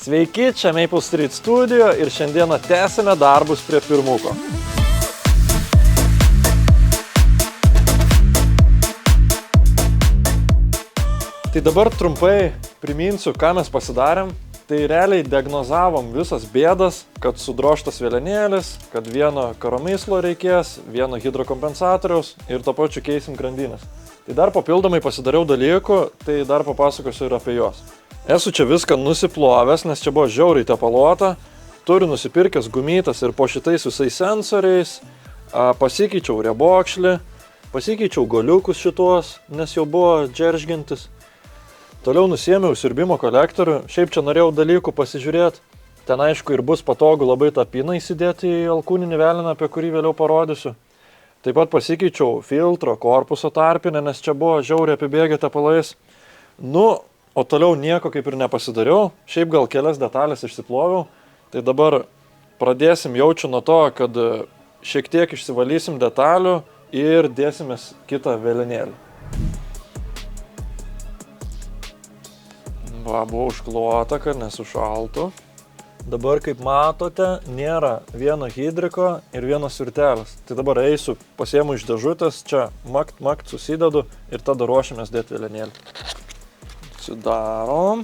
Sveiki, čia Maple Street Studio ir šiandieną tęsime darbus prie pirmuko. Tai dabar trumpai priminsiu, ką mes pasidarėm. Tai realiai diagnozavom visas bėdas, kad sudrožtas vėlenėlis, kad vieno karomyslo reikės, vieno hidrokompensatoriaus ir to pačiu keisim grandinės. Tai dar papildomai pasidariau dalykų, tai dar papasakosiu ir apie juos. Esu čia viską nusiplovęs, nes čia buvo žiauriai tepaluota. Turiu nusipirkęs gumytas ir po šitais visais sensoriais. Pasikeičiau riebokšlį, pasikeičiau galiukus šituos, nes jau buvo džeržgintis. Toliau nusiėmiau siurbimo kolektorių, šiaip čia norėjau dalykų pasižiūrėti. Ten aišku ir bus patogu labai tą piną įsidėti į alkūninį veleną, apie kurį vėliau parodysiu. Taip pat pasikeičiau filtro korpuso tarpinę, nes čia buvo žiauriai apibėgę tepalais. Nu, o toliau nieko kaip ir nepasidariau, šiaip gal kelias detalės išsiploviau. Tai dabar pradėsim jaučiu nuo to, kad šiek tiek išsivalysim detalių ir dėsimės kitą vėlenėlį. Va, buvo užkluota, kad nesušaltų. Dabar, kaip matote, nėra vieno hidriko ir vienos svirtelės. Tai dabar eisiu, pasiemu iš dėžutės, čia makt susidedu ir tada ruošiamės dėti vėlenėlį. Atsidarom.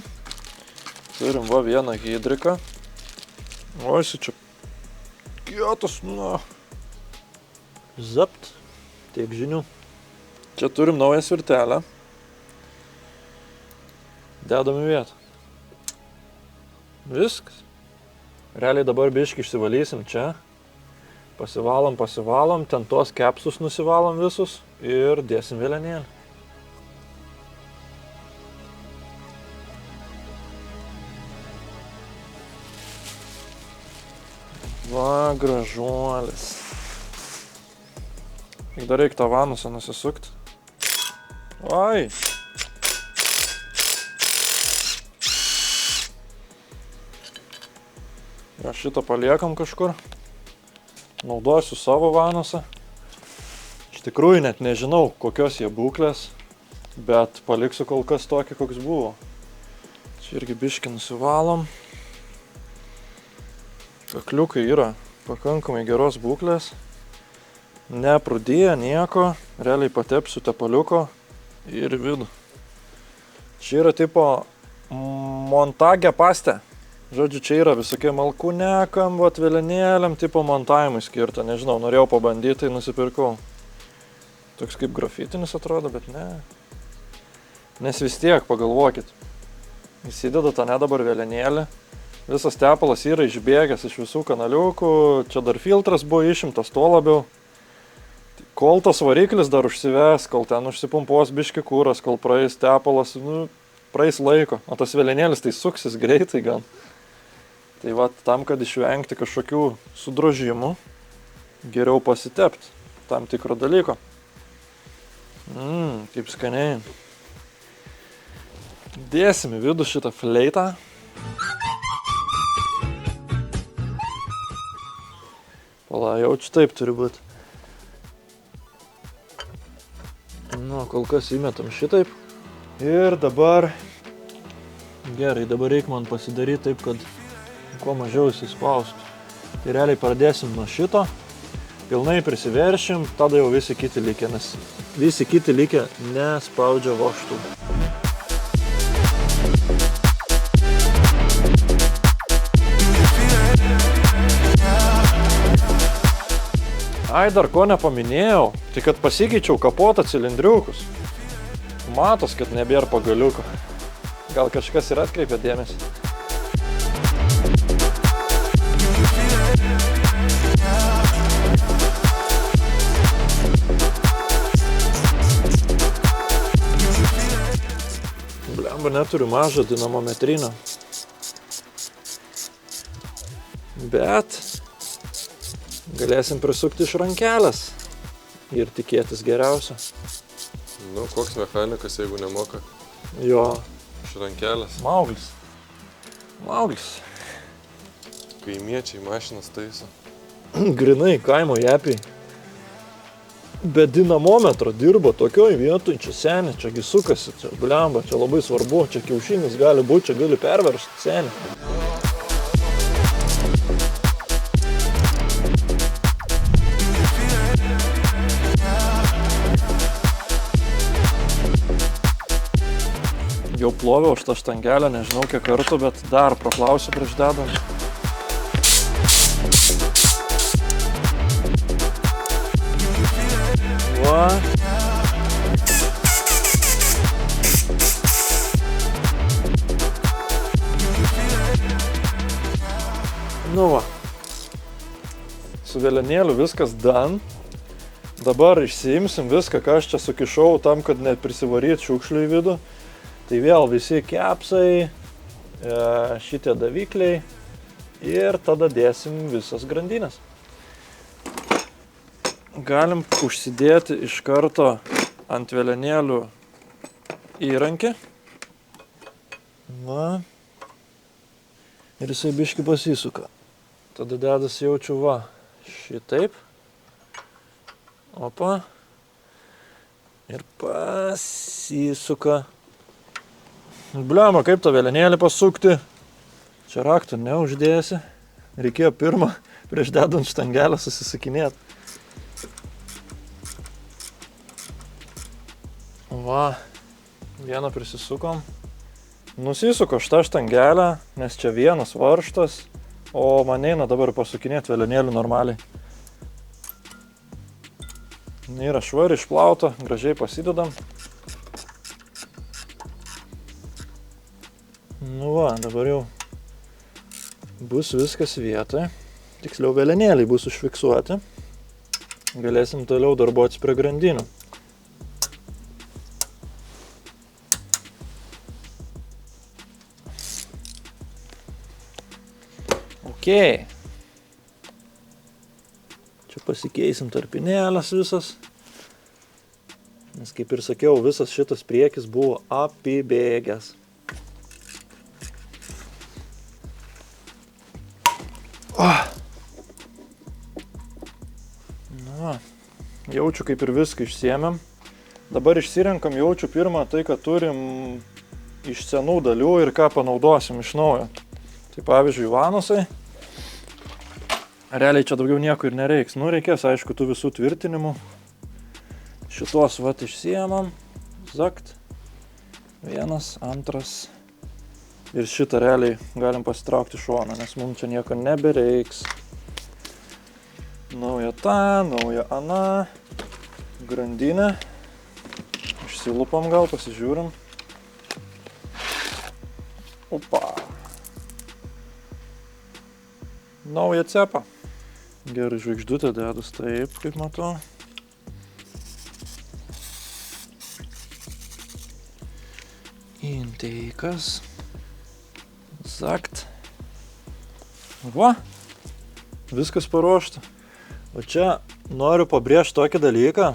Turim va vieną hidriką. O, jis čia kietas, na. Zapt. Tiek žinių. Čia turim naują svirtelę. Dedam į vietą. Viskas. Realiai dabar biškį išsivalysim čia. Pasivalom, ten tuos kepsus nusivalom visus ir dėsim vėlenėlį. Va, gražuolis. Dar reikia tą vanusą nusisukti. Oi! Aš šitą paliekam kažkur. Naudosiu savo vanusą. Iš tikrųjų net nežinau, kokios jie būklės, bet paliksiu kol kas tokį, koks buvo. Čia irgi biškį nusivalom. Kakliukai yra pakankamai geros būklės. Neprudėję nieko. Realiai patepsiu tepaliuko ir vidų. Čia yra tipo Montage paste. Žodžiu, čia yra visokie malkūnekam, vėlenėliam, tipo montavimui skirta. Nežinau, norėjau pabandyti, tai nusipirkau. Toks kaip grafitinis atrodo, bet ne. Nes vis tiek, pagalvokit. Įsideda tą dabar vėlenėlį. Visas tepalas yra išbėgęs iš visų kanaliukų. Čia dar filtras buvo išimtas, tuo labiau. Kol tas variklis dar užsives, kol ten užsipumpuos biški kūras, kol praeis tepalas, praeis laiko. O tas vėlenėlis tai suksis greitai gan. Tai va, tam, kad išvengti kažkokių sudrožimų, geriau pasitepti tam tikro dalyko. Kaip skaniai. Dėsim į vidų šitą fleitą. Pala, jaučiu taip turi būti. Nu, kol kas įmetam šitaip. Ir dabar, gerai, dabar reikia man pasidaryti taip, kad kuo mažiau įsispaustų. Tai realiai pradėsim nuo šito, pilnai prisiveršim, tada jau visi kiti likę, nes visi kiti likę nespaudžia vožtų. Ai, dar ko nepaminėjau, tai kad pasikeičiau kapotą cilindriukus. Matos, kad nebėra pagaliuko. Gal kažkas ir atkreipia dėmesį. Blemba, neturiu mažą dinamometrinę. Bet galėsim prisukti iš rankelės ir tikėtis geriausio. Nu, koks mechanikas, jeigu nemoka? Jo. Iš rankelės. Mauglis. Kaimiečiai mašinas taiso. Grinai kaimo jepiai. Be dinamometro dirba tokioj vietoj, čia senė, čiagi sukasi, čia blemba, čia labai svarbu, čia kiaušinis gali būti, čia gali perveršti senė. praploviau už tą štangelę, nežinau kiek kartų, bet dar praplausiu prieš dedant. Va. Nu va. Su vėlenėliu viskas done. Dabar išsiimsim viską, ką aš čia sukišau tam, kad neprisivaryt šiukšlių į vidų. Tai vėl visi kepsai, šitie davikliai ir tada dėsim visas grandinės. Galim užsidėti iš karto ant vėlenėlių įrankį. Va. Ir jisai biškį pasisuka. Tada dedas jaučiu va šitaip. Opa. Ir pasisuka. Bliama, kaip tą vėlenėlį pasukti. Čia raktų neuždėsi. Reikėjo pirmą prieš dedant štangelę susisakinėti. Va. Vieną prisisukom. Nusisuko šitą štangelę, nes čia vienas varžtas, o man eina dabar pasukinėti vėlenėlių normaliai. Yra švari išplauta, gražiai pasidedam. Nu va, dabar jau bus viskas vietoje. Tiksliau vėlenėliai bus užfiksuoti. Galėsim toliau darbuotis prie grandinių. Okay. Čia pasikeisim tarpinėlės visas. Nes kaip ir sakiau, visas šitas priekis buvo apibėgęs. Na, jaučiu kaip ir viską išsiėmėm. Dabar išsirenkam jaučiu pirmą tai, kad turim iš senų dalių ir ką panaudosim iš naujo. Tai pavyzdžiui, vanusai. Realiai čia daugiau nieko ir nereiks. Nu, reikės, aišku, tų visų tvirtinimų. Šitos vat išsiėmam. Zakt. Vienas, antras. Ir šitą realiai galim pasitraukti šoną, nes mums čia nieko nebereiks. Nauja ta, nauja ana. Grandinė. Išsilupam gal, pasižiūrim. Opa. Nauja cepa. Gerai, žvaigždutė dedus taip, kaip matau. Inteikas. Zakt. Va. Viskas paruošta. O čia noriu pabrėžti tokį dalyką,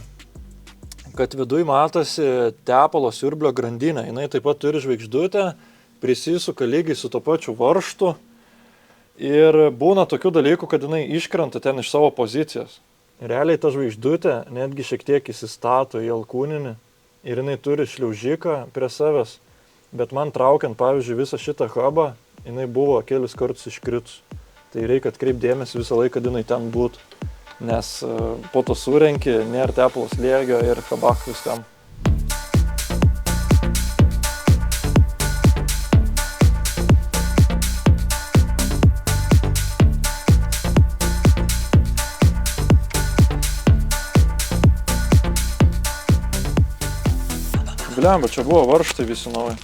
kad viduj matosi tepalo siurblio grandinė. Jinai taip pat turi žvaigždutę, prisisuka lygiai su to pačiu varžtu. Ir būna tokių dalykų, kad jinai iškrenta ten iš savo pozicijos. Realiai ta žvaigždutė netgi šiek tiek įsistato į alkūninį ir jinai turi šliaužiką prie savęs. Bet man traukiant, pavyzdžiui, visą šitą hubą, jinai buvo kelis kartus iškritus. Tai reikia atkreipti dėmesį visą laiką, kad jinai ten būtų. Nes po to surenki, nėra tepalo slėgio ir kabach viskam. Blemba, čia buvo varžtai visi nauji.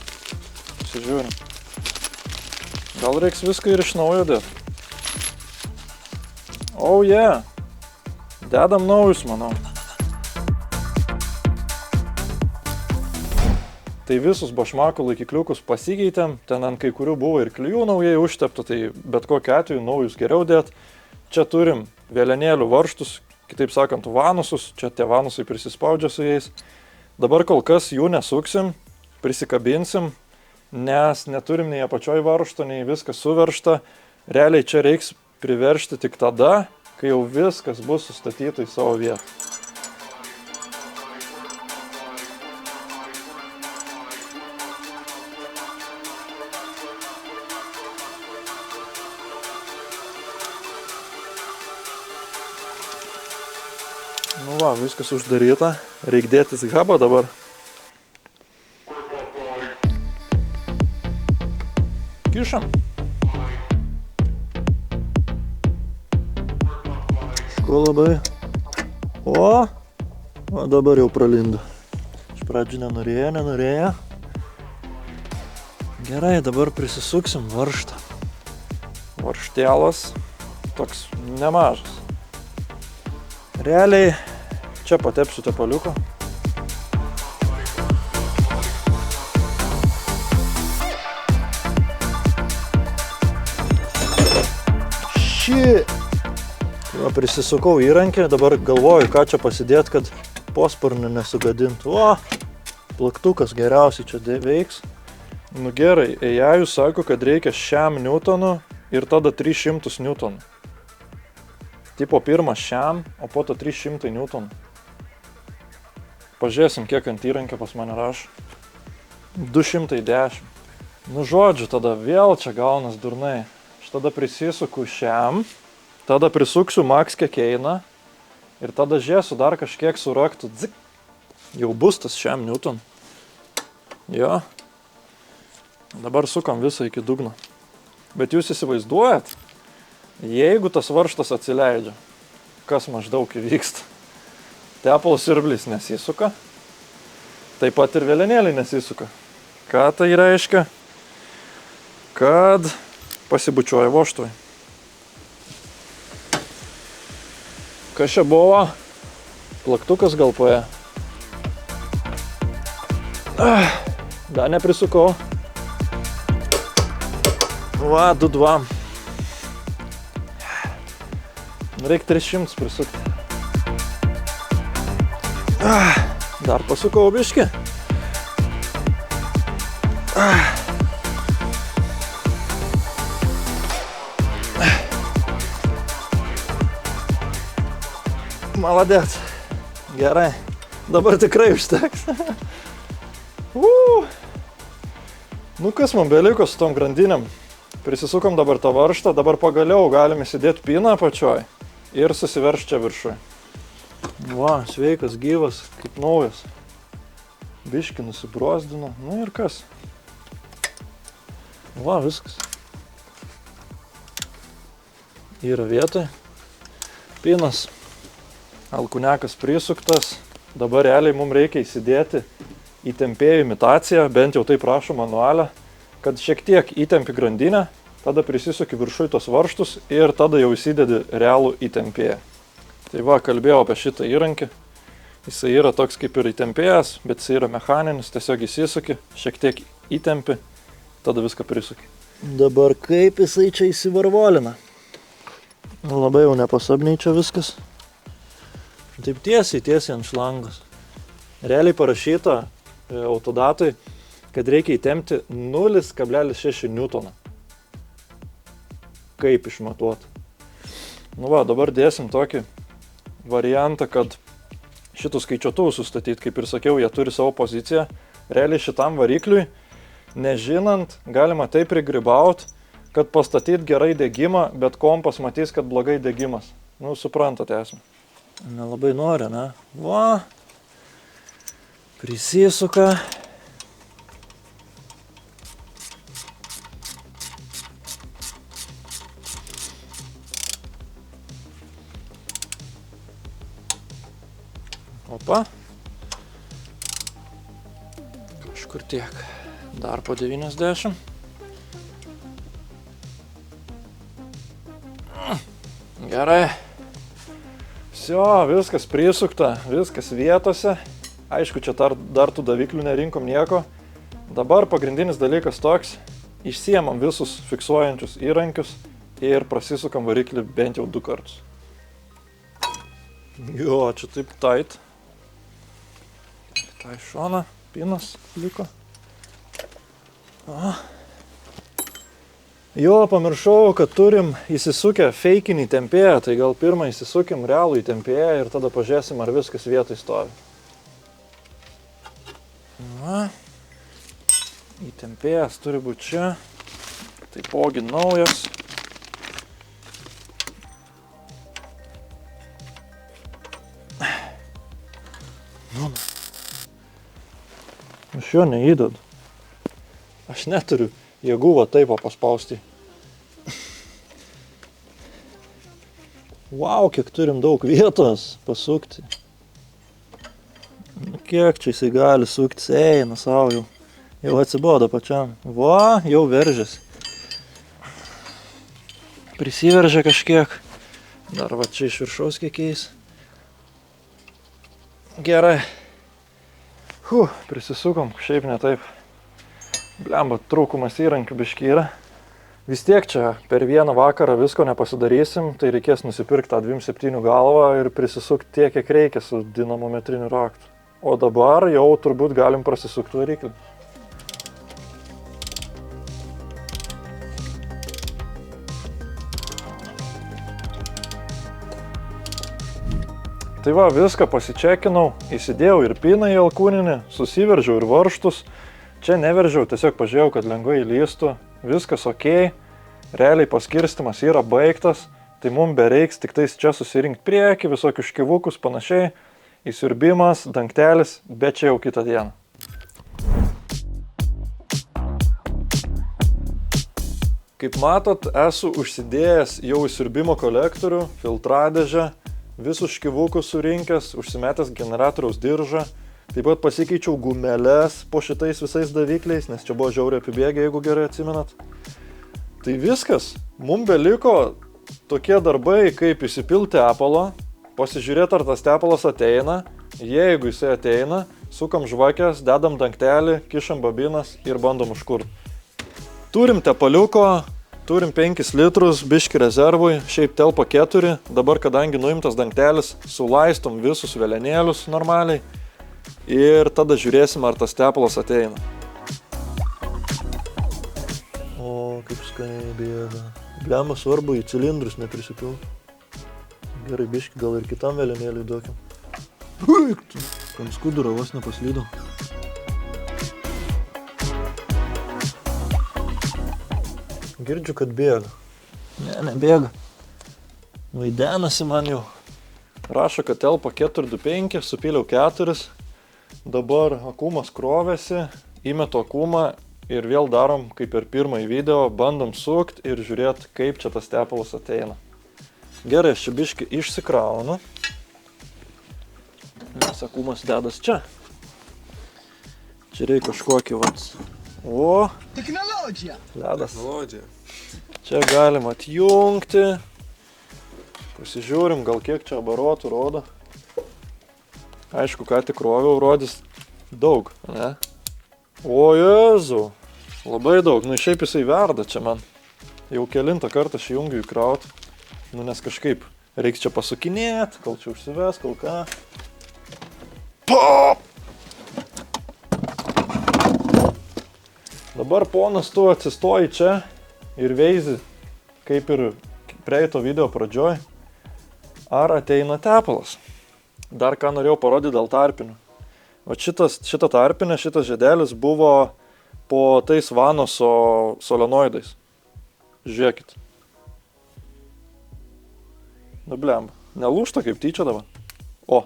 Pasižiūrim. Gal reiks viską ir iš naujo dėti. Oh yeah. Dedam naujus, manau. Tai visus bašmako laikikliukus pasikeitėm. Ten ant kai kurių buvo ir klijų naujai užtepta, tai bet kokiu atveju naujus geriau dėti. Čia turim vėlenėlių varžtus, kitaip sakant, vanusus. Čia tie vanusai prisispaudžia su jais. Dabar kol kas jų nesuksim, prisikabinsim, nes neturim nei apačioj varžto, nei viskas suveržta. Realiai čia reiks priveržti tik tada, kai jau viskas bus sustatyta į savo vietą. Nu va, viskas uždaryta. Reik dėtis hubą dabar. kišam. Ko labai. O dabar jau pralindo. Iš pradžių nenorėjo. Gerai, dabar prisisuksim varžtą. Varžtėlas toks nemažas. Realiai čia patepsiu tepaliuko. Prisisukau įrankį, dabar galvoju, ką čia pasidėti, kad posparnį nesugadintų. Plaktukas geriausiai čia veiks. Nu gerai, AI sako, kad reikia 100 newtonų ir tada 300 newtonų. Tipo pirmas 100, o po to 300 newtonų. Pažiūrėsim, kiek ant įrankio pas mane rašo. 210. Nu žodžiu, tada vėl čia gaunas durnai. Aš tada prisisuku 100. Tada prisuksiu max kiek eina ir tada žiūrėsiu dar kažkiek suraktų. Dzik. Jau bus tas 100 newton. Jo. Dabar sukam visą iki dugno. Bet jūs įsivaizduojat, jeigu tas varžtas atsileidžia, kas maždaug įvyksta. Tepalo siurblis nesisuka, taip pat ir vėlenėliai nesisuka. Ką tai reiškia? Kad pasibučiuoja vožtuvai. Kas čia buvo? Plaktukas gal paėjo. Dar neprisukau. Va, 2-2. Reikia 300 prisukti. Dar pasukau biškį. Maladėt. Gerai. Dabar tikrai užteks. Nu kas man beliko su tom grandinėm? Prisisukom dabar tą varžtą, dabar pagaliau galim įsidėti piną apačioj ir susiverš čia viršui. Va, sveikas, gyvas, kaip naujas. Biškį nusibrozdino. Nu ir kas? Va, viskas. Yra vietoj. Pinas. Alkūnekas prisuktas. Dabar realiai mums reikia įsidėti įtempėjų imitaciją, bent jau taip prašo manualę, kad šiek tiek įtempi grandinę, tada prisisuki viršui tos varžtus ir tada jau įsidedi realų įtempėją. Tai va, kalbėjau apie šitą įrankį. Jisai yra toks kaip ir įtempėjas, bet jisai yra mechaninis, tiesiog įsisuki, šiek tiek įtempi, tada viską prisuki. Dabar kaip jisai čia įsivarvolina? Labai jau nepasabniai čia viskas. Taip tiesiai ant šlangos. Realiai parašyta autodatui, kad reikia įtempti 0,6 newtoną. Kaip išmatuoti? Nu va, dabar dėsim tokį variantą, kad šitų skaičiuotuvų sustatyti, kaip ir sakiau, jie turi savo poziciją. Realiai šitam varikliui, nežinant, galima taip prigrybaut, kad pastatyti gerai degimą, bet kompas matys, kad blogai degimas. Nu, suprantate esmę. Nelabai nori, ne? Va. Prisisuka. Opa. Kažkur tiek. Dar po 90. Gerai. Visio, viskas prisukta, viskas vietose. Aišku, čia dar tų daviklių nerinkom nieko. Dabar pagrindinis dalykas toks. Išsiemam visus fiksuojančius įrankius ir prasisukam variklį bent jau 2 kartus. Jo, čia taip tight. Tai šoną, pinas liko. Jo, pamiršau, kad turim įsisukę feikinį tempėją, tai gal pirmą įsisukim realų įtempėją ir tada pažiūrėsim, ar viskas vietoj stovi. Va. Įtempėjas turi būti čia. Taipogi naujas. Aš jo neįdedu. Aš neturiu jėgų va taip paspausti. Vau, kiek turim daug vietos pasukti. Kiek čia jisai gali suktis, eina savo jau. Jau atsibodo pačiam. Va, jau veržės. Prisiveržia kažkiek. Dar va čia iš viršaus kiekiais. Gerai. Prisisukom, šiaip ne taip. Blemba, trūkumas įrankių biškį yra. Vis tiek čia per vieną vakarą visko nepasidarysim, tai reikės nusipirkti tą 2.7 galvą ir prisisukti tiek, kiek reikia su dinamometriniu raktu. O dabar jau turbūt galim prasisukti variklį. Tai va, viską pasičekinau, įsidėjau ir piną į alkūninį, susiveržiau ir varžtus. Čia neveržiau, tiesiog pažiūrėjau, kad lengvai įlystų. Viskas ok, realiai paskirstimas yra baigtas, tai mums bereiks tik tais čia susirinkti priekį, visokius škivukus panašiai, įsiurbimas, dangtelis, bet čia jau kitą dieną. Kaip matot, esu užsidėjęs jau įsiurbimo kolektorių, filtradėžę, visus škivukus surinkęs, užsimetęs generatoriaus diržą. Taip pat pasikeičiau gumeles po šitais visais davikliais, nes čia buvo žiauriai apibėgę, jeigu gerai atsimenat. Tai viskas. Mums beliko tokie darbai, kaip įsipilti tepalo, pasižiūrėti, ar tas tepalas ateina. Jeigu jisai ateina, sukam žvakės, dedam dangtelį, kišam babinas ir bandom užkurti. Turim tepaliuko, turim 5 litrus, biški rezervui, šiaip telpa 4. Dabar, kadangi nuimtas dangtelis, sulaistom visus velenėlius normaliai. Ir tada žiūrėsim, ar tas tepalas ateina. O, kaip skaniai bėga. Blemba, svarbu į cilindrus neprisipilti. Gerai, biški, gal ir kitam velenėliui duokim. Kam skuduro vos nepaslydo. Girdžiu, kad bėga. Ne, nebėga. Vaidenasi man jau. Rašo, kad telpa 425, supyliau 4. Dabar akumas krovėsi, įmetu akumą ir vėl darom, kaip ir pirmąjį video, bandom sukt ir žiūrėti, kaip čia tas tepalas ateina. Gerai, aš čia biškį išsikraunu, nes akumas dedas čia. Čia reikia kažkokį vats. O, Technologija! ledas. Technologija. Čia galim atjungti. Pasižiūrim, gal kiek čia abarotų rodo. Aišku, ką tik roviau, rodys daug, ne? O, Jėzau, labai daug. Nu, šiaip jisai verda čia man. Jau kelintą kartą aš jungiu įkraut. Nu, nes kažkaip reiks čia pasukinėt, kol čia užsives, kol ką. Pop! Dabar ponas tu atsistoji čia ir veizi, kaip ir prieito video pradžioj, ar ateina tepalas. Dar ką norėjau parodyti dėl tarpinių. O šita tarpinė, šitas žiedelis buvo po tais vanoso solenoidais. Žiūrėkit. Nu blemba, nelūžta kaip tyčia dabar. O,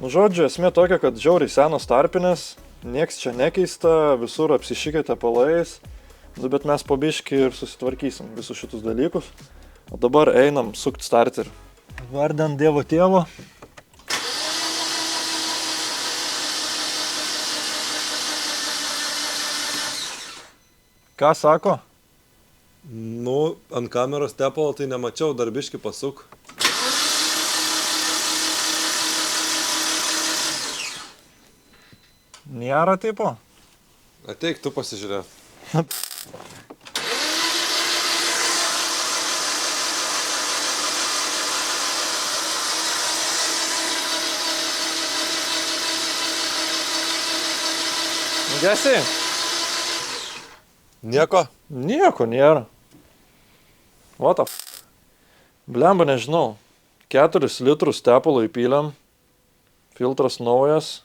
nu žodžiu, esmė tokia, kad žiauriai senos tarpinės, nieks čia nekeista, visur apsišikė tepalais, nu bet mes po biškį ir susitvarkysim visus šitus dalykus. O dabar einam sukt starterį. Vardant Dievo tėvo. Ką sako? Nu, ant kameros tepalo tai nemačiau, dar biškį pasuk. Nėra tipo? Ateik, tu pasižiūrėk. Gesi? Nieko? Nieko nėra. What the f... Blemba, nežinau. 4 litrus tepalo įpylėm. Filtras naujas.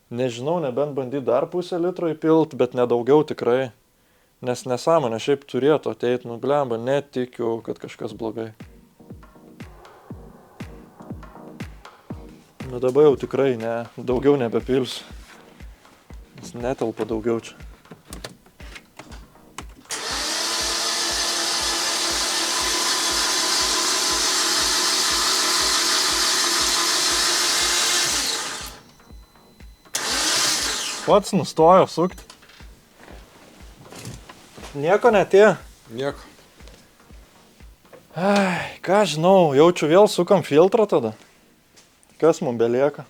Nežinau, nebent bandyt dar pusę litro įpilt, bet nedaugiau tikrai. Nes nesąmonė šiaip turėtų ateit, nu blemba, netikiu, kad kažkas blogai. Nu dabar jau tikrai ne, daugiau nebepilsiu. Nes netelpa daugiau čia. Pats nustojo sukti. Nieko netėjo. Nieko. Ai, ką žinau, jaučiu vėl sukam filtrą tada. Kas mums belieka?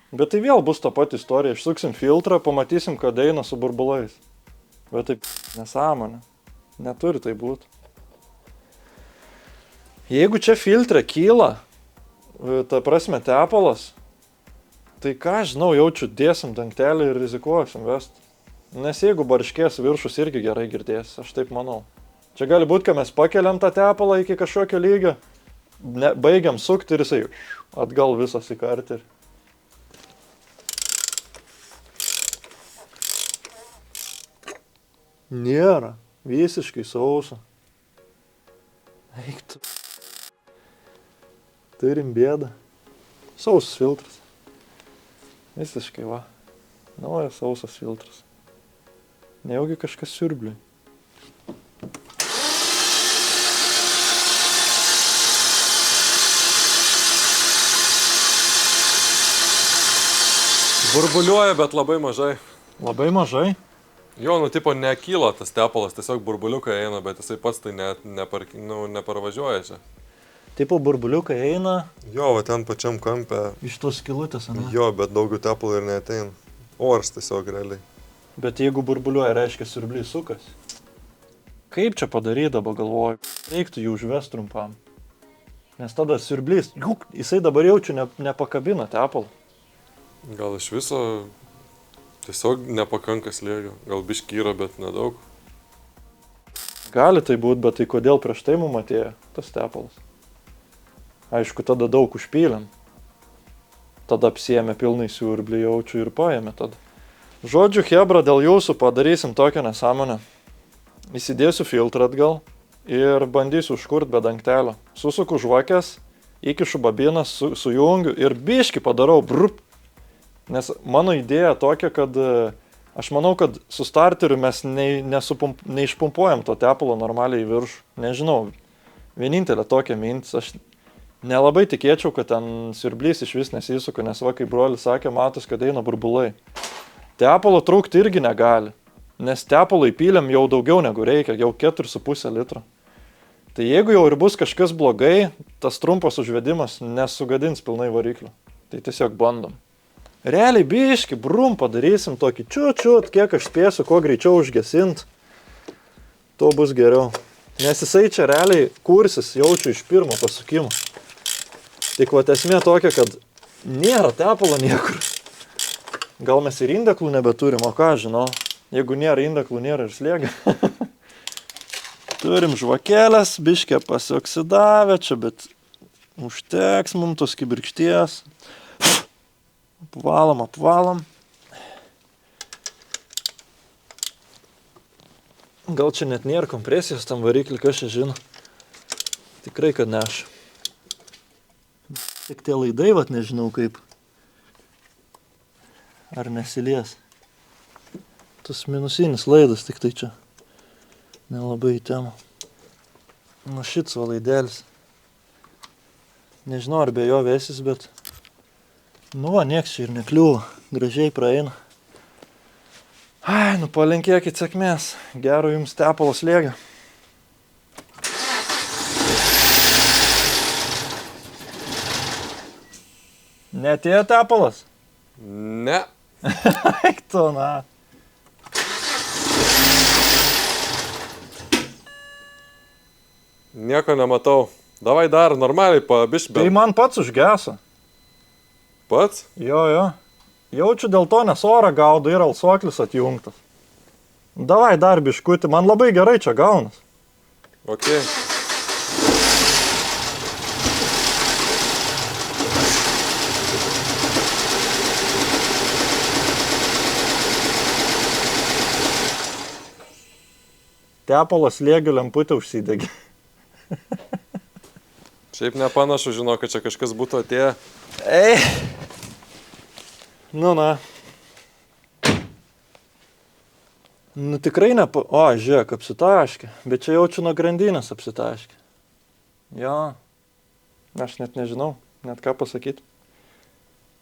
Bet tai vėl bus ta pati istorija. Išsuksim filtrą, pamatysim, kad eina su burbulais. Bet taip nesąmonė. Neturi tai būti. Jeigu čia filtre kyla, ta prasme tepalas, tai ką žinau, jaučiu dėsim dangtelį ir rizikuosim vest. Nes jeigu barškės viršus irgi gerai girdės, aš taip manau. Čia gali būti, kad mes pakeliam tą tepalą iki kažkokio lygio, baigiam sukti ir jisai atgal visas į kartį. Nėra, visiškai sausa. Eik tu. Turim bėdą. Sausas filtras. Visiškai va. Naujas sausas filtras. Nejaugi kažkas siurbliui. Burbuliuoja, bet labai mažai. Labai mažai. Jo, nu tipo nekyla tas tepalas, tiesiog burbuliukai eina, bet jisai pats tai neparvažiuoja čia. Tipo burbuliukai eina. Jo, va ten pačiam kampe. Iš tos skylutės, ane? Jo, bet daugiau tepalų ir neateina. Oras tiesiog realiai. Bet jeigu burbuliuoja, reiškia siurblys sukas. Kaip čia padaryti dabar galvoju? Reiktų jų užvest trumpam. Nes tada siurblys, jisai dabar jaučiu nepakabina tepalą. Gal iš viso tiesiog nepakanka slėgio. Gal biški yra, bet nedaug. Gali tai būt, bet tai kodėl prieš tai mum atėjo tas tepalas? Aišku, tada daug užpylėm. Tada apsiėmė pilnai siurblį, jaučiu ir paėmė tada. Žodžiu, chebra, dėl jūsų padarysim tokią nesąmonę. Įsidėsiu filtrą atgal ir bandysiu užkurt be dangtelio. Susuku žvakės, įkišu babiną, sujungiu ir biški padarau brup. Nes mano idėja tokia, kad aš manau, kad su starteriu mes neišpumpuojam to tepalo normaliai į viršų. Nežinau, vienintelė tokia mintis. Aš nelabai tikėčiau, kad ten siurblys iš vis nesisuka, nes va, kaip brolis sakė, matos, kad eina burbulai. Tepalo trūkti irgi negali, nes tepalo įpylėm jau daugiau negu reikia, jau 4,5 litro. Tai jeigu jau ir bus kažkas blogai, tas trumpas užvedimas nesugadins pilnai variklio. Tai tiesiog bandom. Realiai biški, brum, padarysim tokį čiut, kiek aš spėsiu, kuo greičiau užgesint, tuo bus geriau. Nes jisai čia realiai kursis, jaučiu iš pirmo pasukimo. Tik vat esmė tokia, kad nėra tepalo niekur. Gal mes ir indeklų nebeturim, o ką žinau. Jeigu nėra indeklų, nėra ir slėgio. Turim žvakėlės, biškę pasioksidavę čia, bet užteks mums tos kibirkšties. Apvalom. Gal čia net nėra kompresijos tam variklį, kas čia žino. Tikrai, kad ne aš. Tik tie laidai, vat nežinau kaip. Ar nesilies. Tas minusinis laidas, tik tai čia. Nelabai į temą. Nu šits va laidelis. Nežinau, ar be jo vėsis, bet... Nu va, nieks čia ir nekliūva. Gražiai praeina. Ai, nu palinkėkit sėkmės. Gero jums tepalo slėgio. Neatėjo tepalas? Ne. Eik tu, na. Nieko nematau. Davai dar normaliai pabišbė. Tai man pats užgeso. Pats? Jo. Jaučiu dėl to, nes orą gaudo ir alsuoklis atjungtas. Davai dar biškutį, man labai gerai čia gaunas. Ok. Tepalas slėgio lemputė užsidegė. Šiaip nepanašu, žinau, kad čia kažkas būtų atėję. Ei. Nu, na. Nu, tikrai O, žiūrėk, apsitaškė. Bet čia jaučiu nuo grandinės apsitaškė. Jo. Aš net nežinau, net ką pasakyti.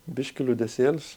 Biški liūdesėlis.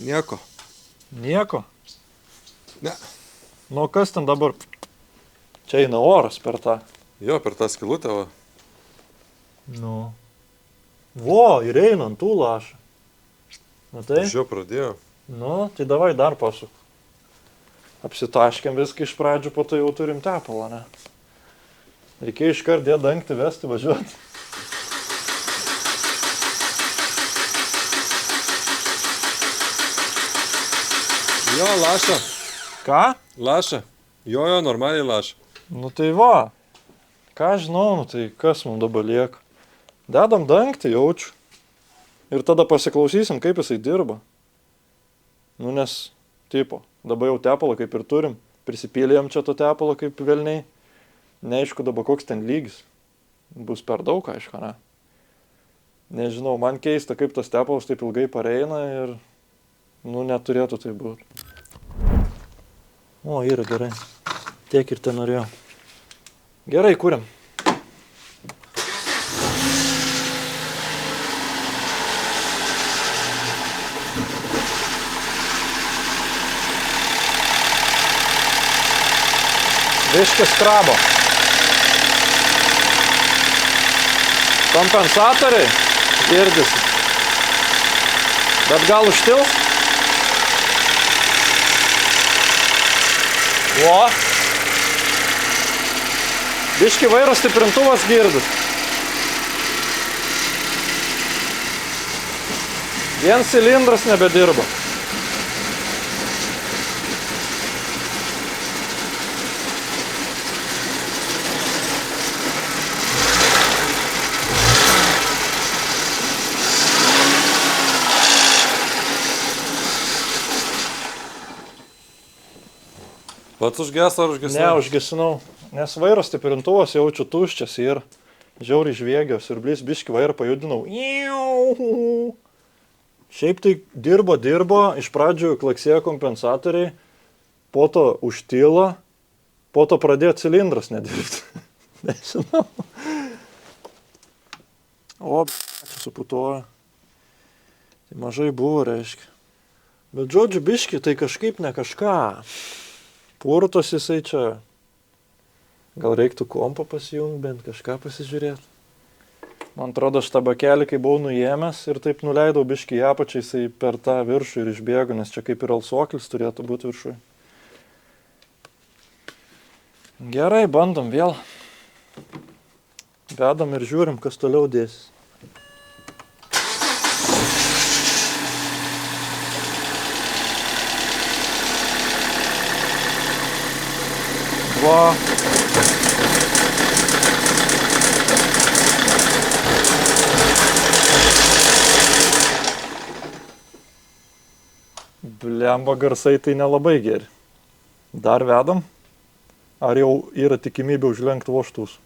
Nieko. Nieko. Ne. Nu, kas ten dabar? Čia eina oras per tą. Jo, per tą skilutę, va. Nu. Vo, ir eina ant tų lašą. Matai? Iš jo pradėjo. Nu, tai davai dar pasuk. Apsitaškiam viską iš pradžių, po to jau turim tepalą, ne? Reikėjo iškart dėti dangtį, vesti, važiuoti. Jo, laša. Ką? Laša. Jo, normaliai laša. Nu tai va. Ką žinau, nu tai kas mums dabar lieka? Dedam dangtį, jaučiu. Ir tada pasiklausysim, kaip jisai dirba. Nu nes, tipo, dabar jau tepalą kaip ir turim. Prisipylėjom čia to tepalą kaip velniai. Neaišku dabar koks ten lygis. Bus per daug, aišku, ne? Nežinau, man keista, kaip tas tepalas taip ilgai pareina ir, nu, neturėtų tai būti. O, yra gerai. Tiek ir ten norėjau. Gerai, kuriam. Viškis krabo. Kompensatoriai girdisi. Bet gal užtils? O. Biški vairo stiprintuvas girdis. Vien cilindras nebedirba. Pats užges ar užgesinai? Ne, užgesinau. Nes vairo stiprintuvas jaučiu tuščias ir žiauriai žviegios ir biški vairą pajudinau. Šiaip tai dirbo, iš pradžių klaksėjo kompensatoriai, po to užtilo, po to pradėjo cilindras nedirbti. Nežinau. O, čia suputojo. Tai mažai buvo, reiškia. Bet žodžiu, biški, tai kažkaip ne kažką. Purtos jisai čia. Gal reiktų kompą pasijungti, bent kažką pasižiūrėti. Man atrodo, šitą bakelį, kai buvau nuėmęs ir taip nuleidau biškį į apačią, jisai per tą viršų ir išbėgo, nes čia kaip ir alsuoklis turėtų būti viršui. Gerai, bandom vėl. Vedam ir žiūrim, kas toliau dėsis. Va. Blemba garsai tai nelabai geri. Dar vedam? Ar jau yra tikimybė užlenkti vožtus?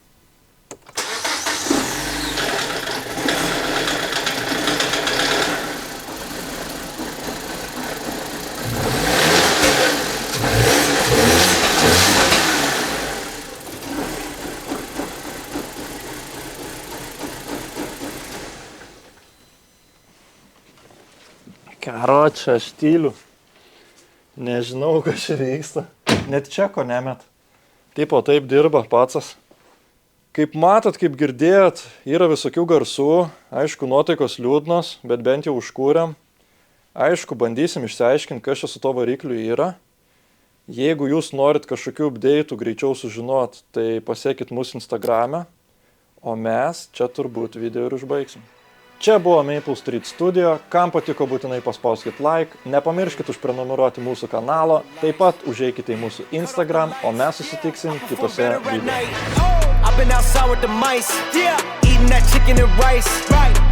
Karočią, aš tyliu. Nežinau, kas čia vyksta. Net čeko nemet. Tipo, taip dirba pacas. Kaip matot, kaip girdėjot, yra visokių garsų. Aišku, nuotaikos liūdnos, bet bent jau užkūrėm. Aišku, bandysim išsiaiškinti, kas čia su to varikliu yra. Jeigu jūs norit kažkokių update'ų greičiau sužinot, tai pasiekit mūsų Instagram'e. O mes čia turbūt video ir užbaigsim. Čia buvo Maple Street Studio, kam patiko būtinai paspauskit like, nepamirškit užprenumeruoti mūsų kanalo, taip pat užeikite į mūsų Instagram, o mes susitiksim kitose video. I've been outside with the mice, eating that chicken and rice,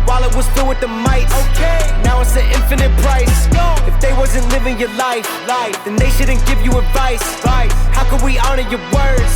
while it was filled with the mites, now it's an infinite price, if they wasn't living your life, then they shouldn't give you advice, how could we honor your words?